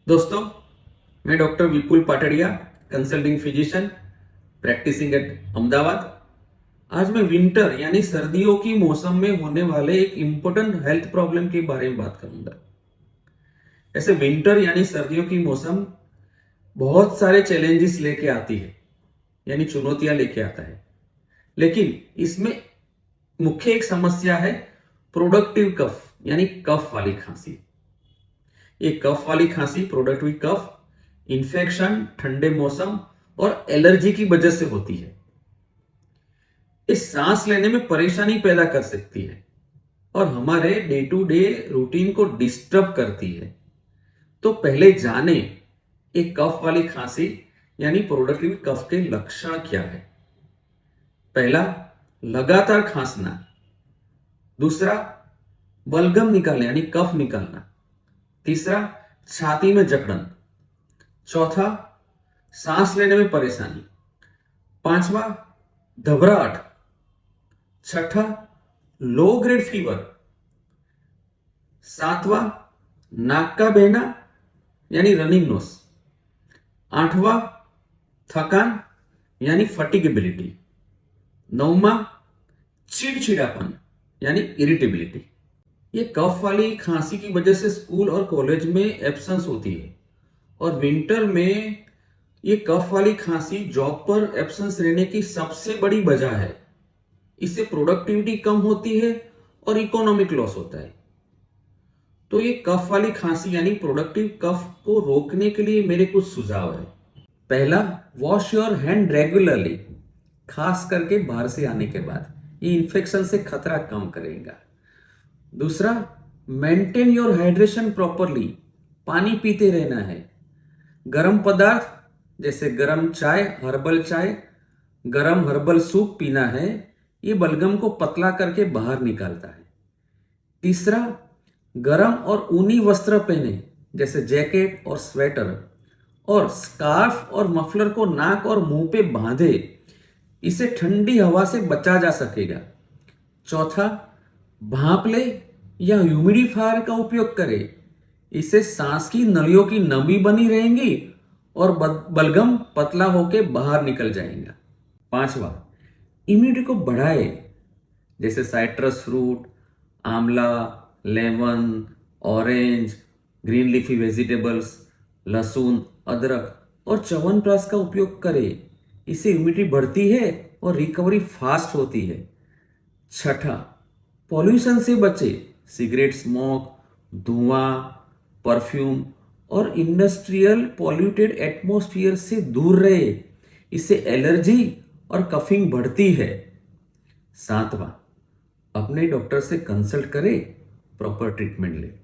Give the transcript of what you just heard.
दोस्तों, मैं doctor Vipul Patadia, consulting physician, practising at Ahmedabad. आज मैं विंटर यानी सर्दियों की मौसम में होने वाले एक इंपॉर्टेंट हेल्थ प्रॉब्लम के बारे में बात करूंगा। ऐसे विंटर यानी सर्दियों की मौसम बहुत सारे चैलेंजेस लेके आती है, यानी चुनौतियां लेके आता है। लेकिन इसमें मुख्य एक समस्या है प्रोडक्टिव कफ यानी कफ वाली खांसी। ये कफ वाली खांसी, प्रोडक्टिव कफ, इन्फेक्शन, ठंडे मौसम और एलर्जी की वजह से होती है। इस सांस लेने में परेशानी पैदा कर सकती है और हमारे डे टू डे रूटीन को डिस्टर्ब करती है। तो पहले जाने एक कफ वाली खांसी यानी प्रोडक्टिव कफ के लक्षण क्या है। पहला, लगातार खांसना। दूसरा, बलगम निकालना यानी कफ निकालना। तीसरा, छाती में जकड़न। चौथा, सांस लेने में परेशानी। पांचवा, घबराहट। छठा, लो ग्रेड फीवर। सातवां, नाक का बहना यानी रनिंग नोज। आठवां, थकान यानी फटिगेबिलिटी। नौवां, चिड़चिड़ापन यानी इरिटेबिलिटी। ये कफ वाली खांसी की वजह से स्कूल और कॉलेज में एब्सेंस होती है और विंटर में ये कफ वाली खांसी जॉब पर एब्सेंस रहने की सबसे बड़ी वजह है। इससे प्रोडक्टिविटी कम होती है और इकोनॉमिक लॉस होता है। तो ये कफ वाली खांसी यानी प्रोडक्टिव कफ को रोकने के लिए मेरे कुछ सुझाव है। पहला, वॉश योर हैंड रेगुलरली, खास करके बाहर से आने के बाद। ये इन्फेक्शन से खतरा कम करेगा। दूसरा, मेंटेन योर हाइड्रेशन प्रॉपरली, पानी पीते रहना है। गर्म पदार्थ जैसे गर्म चाय, गर्म हर्बल सूप पीना है। ये बलगम को पतला करके बाहर निकालता है। तीसरा, गर्म और ऊनी वस्त्र पहने जैसे जैकेट और स्वेटर, और स्कार्फ और मफलर को नाक और मुंह पे बांधे। इसे ठंडी हवा से बचा जा सकेगा। चौथा, भाप ले या ह्यूमिडिफायर का उपयोग करें। इससे सांस की नलियों की नमी बनी रहेंगी और बलगम पतला होकर बाहर निकल जाएगा। पांचवा, इम्यूनिटी को बढ़ाए जैसे साइट्रस फ्रूट, आंवला, lemon, orange, green leafy vegetables, लहसुन, अदरक और च्यवनप्राश का उपयोग करें। इससे इम्यूनिटी बढ़ती है और रिकवरी फास्ट होती है। छठा, पॉल्यूशन से बचे। सिगरेट स्मोक, धुआं, परफ्यूम और इंडस्ट्रियल पॉल्यूटेड एटमॉस्फेयर से दूर रहे। इससे एलर्जी और कफिंग बढ़ती है। सातवां, अपने डॉक्टर से कंसल्ट करें, प्रॉपर ट्रीटमेंट लें।